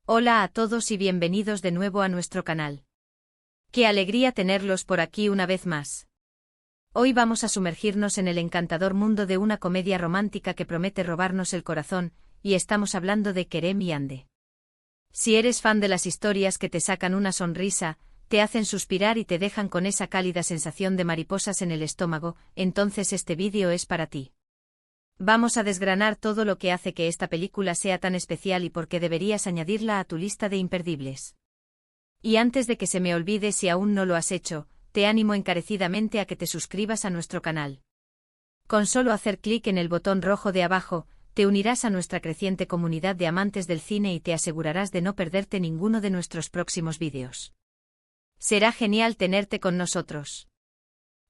Hola a todos y bienvenidos de nuevo a nuestro canal. Qué alegría tenerlos por aquí una vez más. Hoy vamos a sumergirnos en el encantador mundo de una comedia romántica que promete robarnos el corazón, y estamos hablando de Kerem y Ande. Si eres fan de las historias que te sacan una sonrisa, te hacen suspirar y te dejan con esa cálida sensación de mariposas en el estómago, entonces este vídeo es para ti. Vamos a desgranar todo lo que hace que esta película sea tan especial y por qué deberías añadirla a tu lista de imperdibles. Y antes de que se me olvide, si aún no lo has hecho, te animo encarecidamente a que te suscribas a nuestro canal. Con solo hacer clic en el botón rojo de abajo, te unirás a nuestra creciente comunidad de amantes del cine y te asegurarás de no perderte ninguno de nuestros próximos vídeos. Será genial tenerte con nosotros.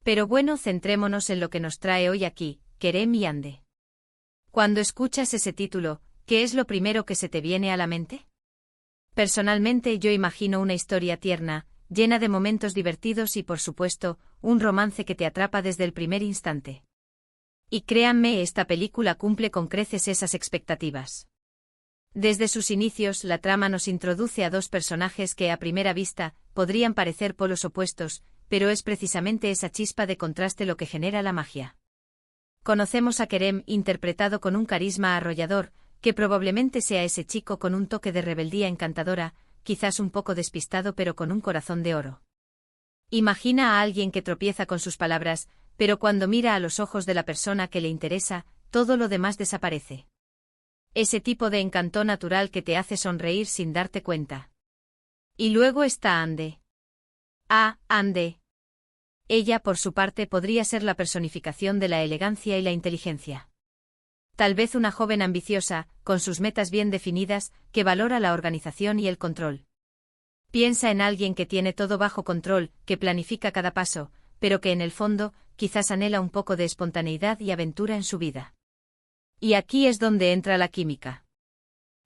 Pero bueno, centrémonos en lo que nos trae hoy aquí, Kerem y Ande. Cuando escuchas ese título, ¿qué es lo primero que se te viene a la mente? Personalmente yo imagino una historia tierna, llena de momentos divertidos y por supuesto, un romance que te atrapa desde el primer instante. Y créanme, esta película cumple con creces esas expectativas. Desde sus inicios, la trama nos introduce a dos personajes que a primera vista podrían parecer polos opuestos, pero es precisamente esa chispa de contraste lo que genera la magia. Conocemos a Kerem, interpretado con un carisma arrollador, que probablemente sea ese chico con un toque de rebeldía encantadora, quizás un poco despistado pero con un corazón de oro. Imagina a alguien que tropieza con sus palabras, pero cuando mira a los ojos de la persona que le interesa, todo lo demás desaparece. Ese tipo de encanto natural que te hace sonreír sin darte cuenta. Y luego está Ande. Ande. Ella, por su parte, podría ser la personificación de la elegancia y la inteligencia. Tal vez una joven ambiciosa, con sus metas bien definidas, que valora la organización y el control. Piensa en alguien que tiene todo bajo control, que planifica cada paso, pero que en el fondo, quizás anhela un poco de espontaneidad y aventura en su vida. Y aquí es donde entra la química.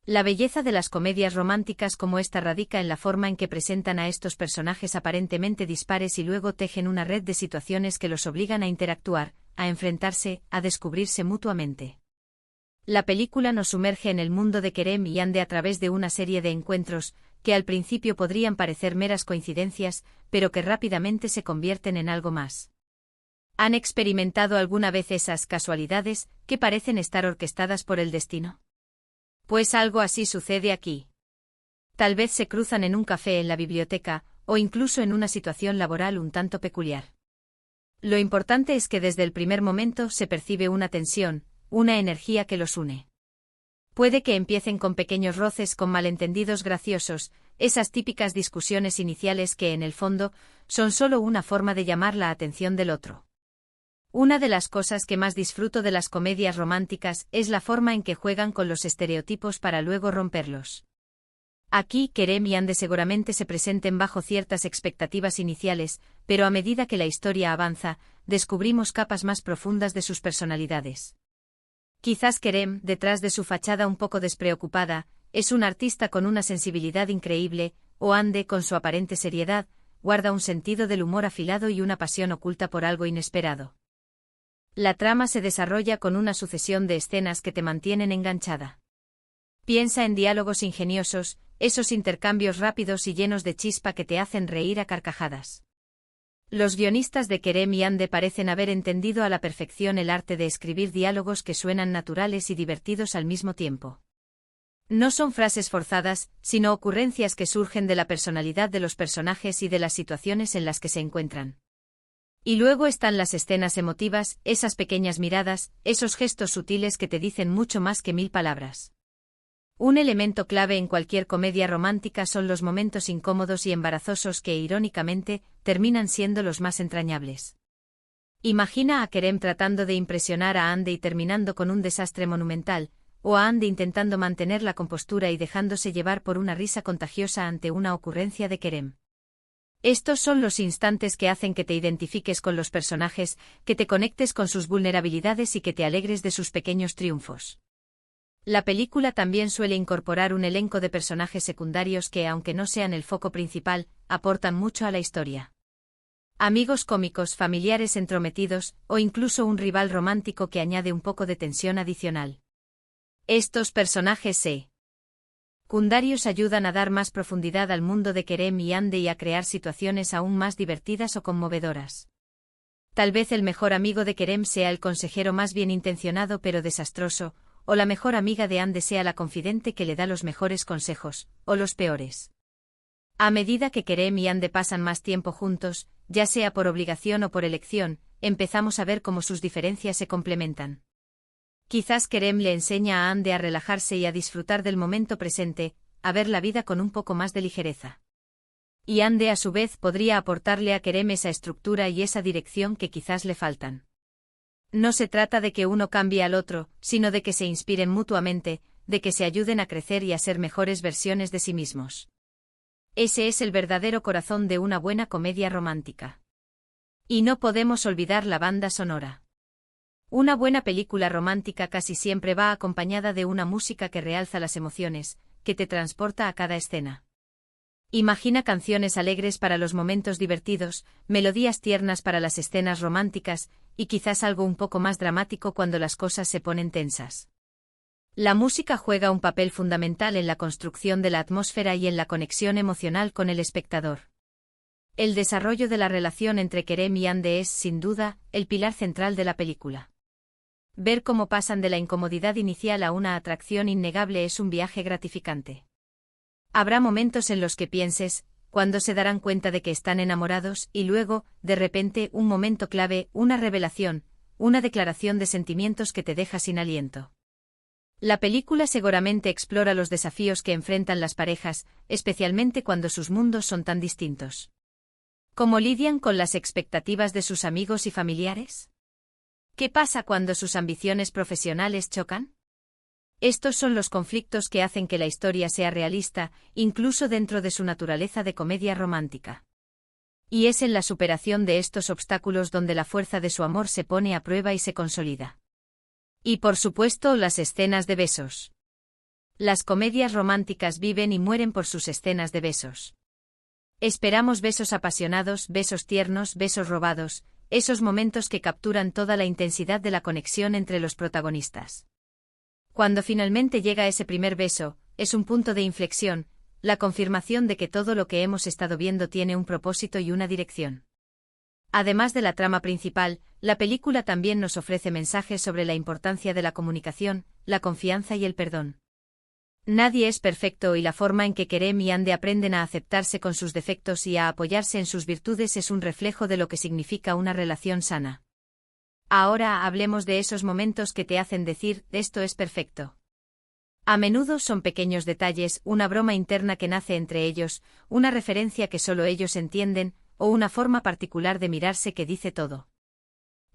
La belleza de las comedias románticas como esta radica en la forma en que presentan a estos personajes aparentemente dispares y luego tejen una red de situaciones que los obligan a interactuar, a enfrentarse, a descubrirse mutuamente. La película nos sumerge en el mundo de Kerem y Ande a través de una serie de encuentros, que al principio podrían parecer meras coincidencias, pero que rápidamente se convierten en algo más. ¿Han experimentado alguna vez esas casualidades, que parecen estar orquestadas por el destino? Pues algo así sucede aquí. Tal vez se cruzan en un café, en la biblioteca, o incluso en una situación laboral un tanto peculiar. Lo importante es que desde el primer momento se percibe una tensión, una energía que los une. Puede que empiecen con pequeños roces, con malentendidos graciosos, esas típicas discusiones iniciales que en el fondo son solo una forma de llamar la atención del otro. Una de las cosas que más disfruto de las comedias románticas es la forma en que juegan con los estereotipos para luego romperlos. Aquí Kerem y Ande seguramente se presenten bajo ciertas expectativas iniciales, pero a medida que la historia avanza, descubrimos capas más profundas de sus personalidades. Quizás Kerem, detrás de su fachada un poco despreocupada, es un artista con una sensibilidad increíble, o Ande, con su aparente seriedad, guarda un sentido del humor afilado y una pasión oculta por algo inesperado. La trama se desarrolla con una sucesión de escenas que te mantienen enganchada. Piensa en diálogos ingeniosos, esos intercambios rápidos y llenos de chispa que te hacen reír a carcajadas. Los guionistas de Kerem y Ande parecen haber entendido a la perfección el arte de escribir diálogos que suenan naturales y divertidos al mismo tiempo. No son frases forzadas, sino ocurrencias que surgen de la personalidad de los personajes y de las situaciones en las que se encuentran. Y luego están las escenas emotivas, esas pequeñas miradas, esos gestos sutiles que te dicen mucho más que 1000 palabras. Un elemento clave en cualquier comedia romántica son los momentos incómodos y embarazosos que, irónicamente, terminan siendo los más entrañables. Imagina a Kerem tratando de impresionar a Ande y terminando con un desastre monumental, o a Ande intentando mantener la compostura y dejándose llevar por una risa contagiosa ante una ocurrencia de Kerem. Estos son los instantes que hacen que te identifiques con los personajes, que te conectes con sus vulnerabilidades y que te alegres de sus pequeños triunfos. La película también suele incorporar un elenco de personajes secundarios que, aunque no sean el foco principal, aportan mucho a la historia. Amigos cómicos, familiares entrometidos, o incluso un rival romántico que añade un poco de tensión adicional. Estos personajes se secundarios ayudan a dar más profundidad al mundo de Kerem y Ande y a crear situaciones aún más divertidas o conmovedoras. Tal vez el mejor amigo de Kerem sea el consejero más bien intencionado pero desastroso, o la mejor amiga de Ande sea la confidente que le da los mejores consejos, o los peores. A medida que Kerem y Ande pasan más tiempo juntos, ya sea por obligación o por elección, empezamos a ver cómo sus diferencias se complementan. Quizás Kerem le enseña a Ande a relajarse y a disfrutar del momento presente, a ver la vida con un poco más de ligereza. Y Ande a su vez podría aportarle a Kerem esa estructura y esa dirección que quizás le faltan. No se trata de que uno cambie al otro, sino de que se inspiren mutuamente, de que se ayuden a crecer y a ser mejores versiones de sí mismos. Ese es el verdadero corazón de una buena comedia romántica. Y no podemos olvidar la banda sonora. Una buena película romántica casi siempre va acompañada de una música que realza las emociones, que te transporta a cada escena. Imagina canciones alegres para los momentos divertidos, melodías tiernas para las escenas románticas, y quizás algo un poco más dramático cuando las cosas se ponen tensas. La música juega un papel fundamental en la construcción de la atmósfera y en la conexión emocional con el espectador. El desarrollo de la relación entre Kerem y Ande es, sin duda, el pilar central de la película. Ver cómo pasan de la incomodidad inicial a una atracción innegable es un viaje gratificante. Habrá momentos en los que pienses, cuando se darán cuenta de que están enamorados, y luego, de repente, un momento clave, una revelación, una declaración de sentimientos que te deja sin aliento. La película seguramente explora los desafíos que enfrentan las parejas, especialmente cuando sus mundos son tan distintos. ¿Cómo lidian con las expectativas de sus amigos y familiares? ¿Qué pasa cuando sus ambiciones profesionales chocan? Estos son los conflictos que hacen que la historia sea realista, incluso dentro de su naturaleza de comedia romántica. Y es en la superación de estos obstáculos donde la fuerza de su amor se pone a prueba y se consolida. Y por supuesto, las escenas de besos. Las comedias románticas viven y mueren por sus escenas de besos. Esperamos besos apasionados, besos tiernos, besos robados, esos momentos que capturan toda la intensidad de la conexión entre los protagonistas. Cuando finalmente llega ese primer beso, es un punto de inflexión, la confirmación de que todo lo que hemos estado viendo tiene un propósito y una dirección. Además de la trama principal, la película también nos ofrece mensajes sobre la importancia de la comunicación, la confianza y el perdón. Nadie es perfecto y la forma en que Kerem y Ande aprenden a aceptarse con sus defectos y a apoyarse en sus virtudes es un reflejo de lo que significa una relación sana. Ahora hablemos de esos momentos que te hacen decir, esto es perfecto. A menudo son pequeños detalles, una broma interna que nace entre ellos, una referencia que solo ellos entienden, o una forma particular de mirarse que dice todo.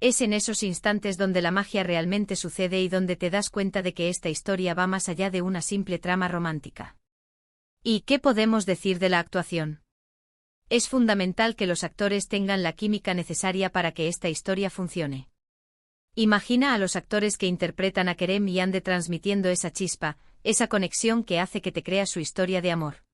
Es en esos instantes donde la magia realmente sucede y donde te das cuenta de que esta historia va más allá de una simple trama romántica. ¿Y qué podemos decir de la actuación? Es fundamental que los actores tengan la química necesaria para que esta historia funcione. Imagina a los actores que interpretan a Kerem y Ande transmitiendo esa chispa, esa conexión que hace que te creas su historia de amor.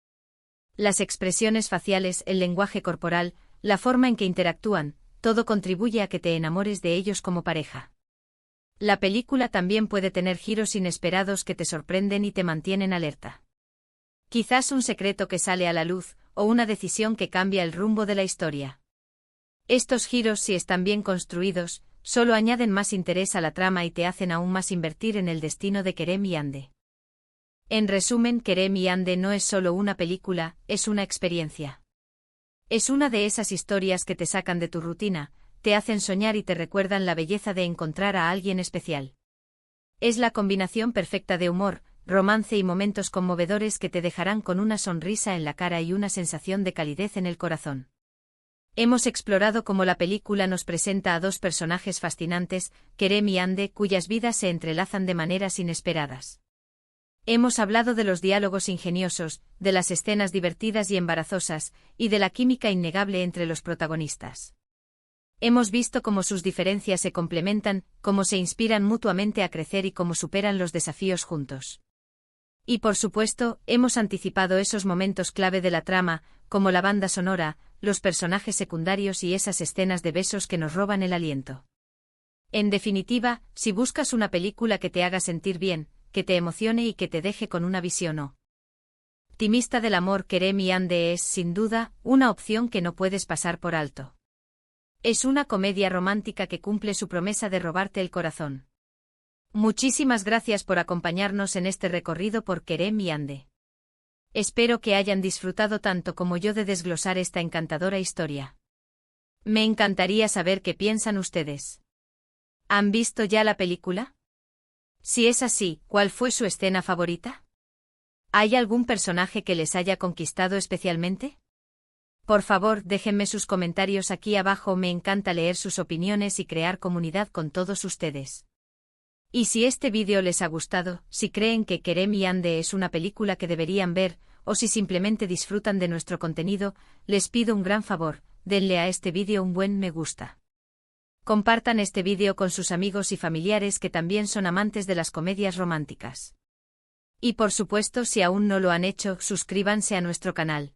Las expresiones faciales, el lenguaje corporal, la forma en que interactúan, todo contribuye a que te enamores de ellos como pareja. La película también puede tener giros inesperados que te sorprenden y te mantienen alerta. Quizás un secreto que sale a la luz, o una decisión que cambia el rumbo de la historia. Estos giros, si están bien construidos, solo añaden más interés a la trama y te hacen aún más invertir en el destino de Kerem y Ande. En resumen, Kerem y Ande no es solo una película, es una experiencia. Es una de esas historias que te sacan de tu rutina, te hacen soñar y te recuerdan la belleza de encontrar a alguien especial. Es la combinación perfecta de humor, romance y momentos conmovedores que te dejarán con una sonrisa en la cara y una sensación de calidez en el corazón. Hemos explorado cómo la película nos presenta a dos personajes fascinantes, Kerem y Ande, cuyas vidas se entrelazan de maneras inesperadas. Hemos hablado de los diálogos ingeniosos, de las escenas divertidas y embarazosas, y de la química innegable entre los protagonistas. Hemos visto cómo sus diferencias se complementan, cómo se inspiran mutuamente a crecer y cómo superan los desafíos juntos. Y por supuesto, hemos anticipado esos momentos clave de la trama, como la banda sonora, los personajes secundarios y esas escenas de besos que nos roban el aliento. En definitiva, si buscas una película que te haga sentir bien, que te emocione y que te deje con una visión o optimista del amor, Kerem y Ande es, sin duda, una opción que no puedes pasar por alto. Es una comedia romántica que cumple su promesa de robarte el corazón. Muchísimas gracias por acompañarnos en este recorrido por Kerem y Ande. Espero que hayan disfrutado tanto como yo de desglosar esta encantadora historia. Me encantaría saber qué piensan ustedes. ¿Han visto ya la película? Si es así, ¿cuál fue su escena favorita? ¿Hay algún personaje que les haya conquistado especialmente? Por favor, déjenme sus comentarios aquí abajo, me encanta leer sus opiniones y crear comunidad con todos ustedes. Y si este vídeo les ha gustado, si creen que Kerem y Ande es una película que deberían ver, o si simplemente disfrutan de nuestro contenido, les pido un gran favor, denle a este vídeo un buen me gusta. Compartan este vídeo con sus amigos y familiares que también son amantes de las comedias románticas. Y por supuesto, si aún no lo han hecho, suscríbanse a nuestro canal.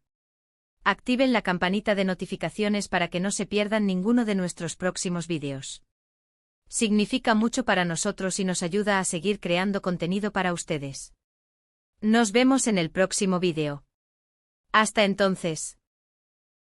Activen la campanita de notificaciones para que no se pierdan ninguno de nuestros próximos vídeos. Significa mucho para nosotros y nos ayuda a seguir creando contenido para ustedes. Nos vemos en el próximo vídeo. Hasta entonces.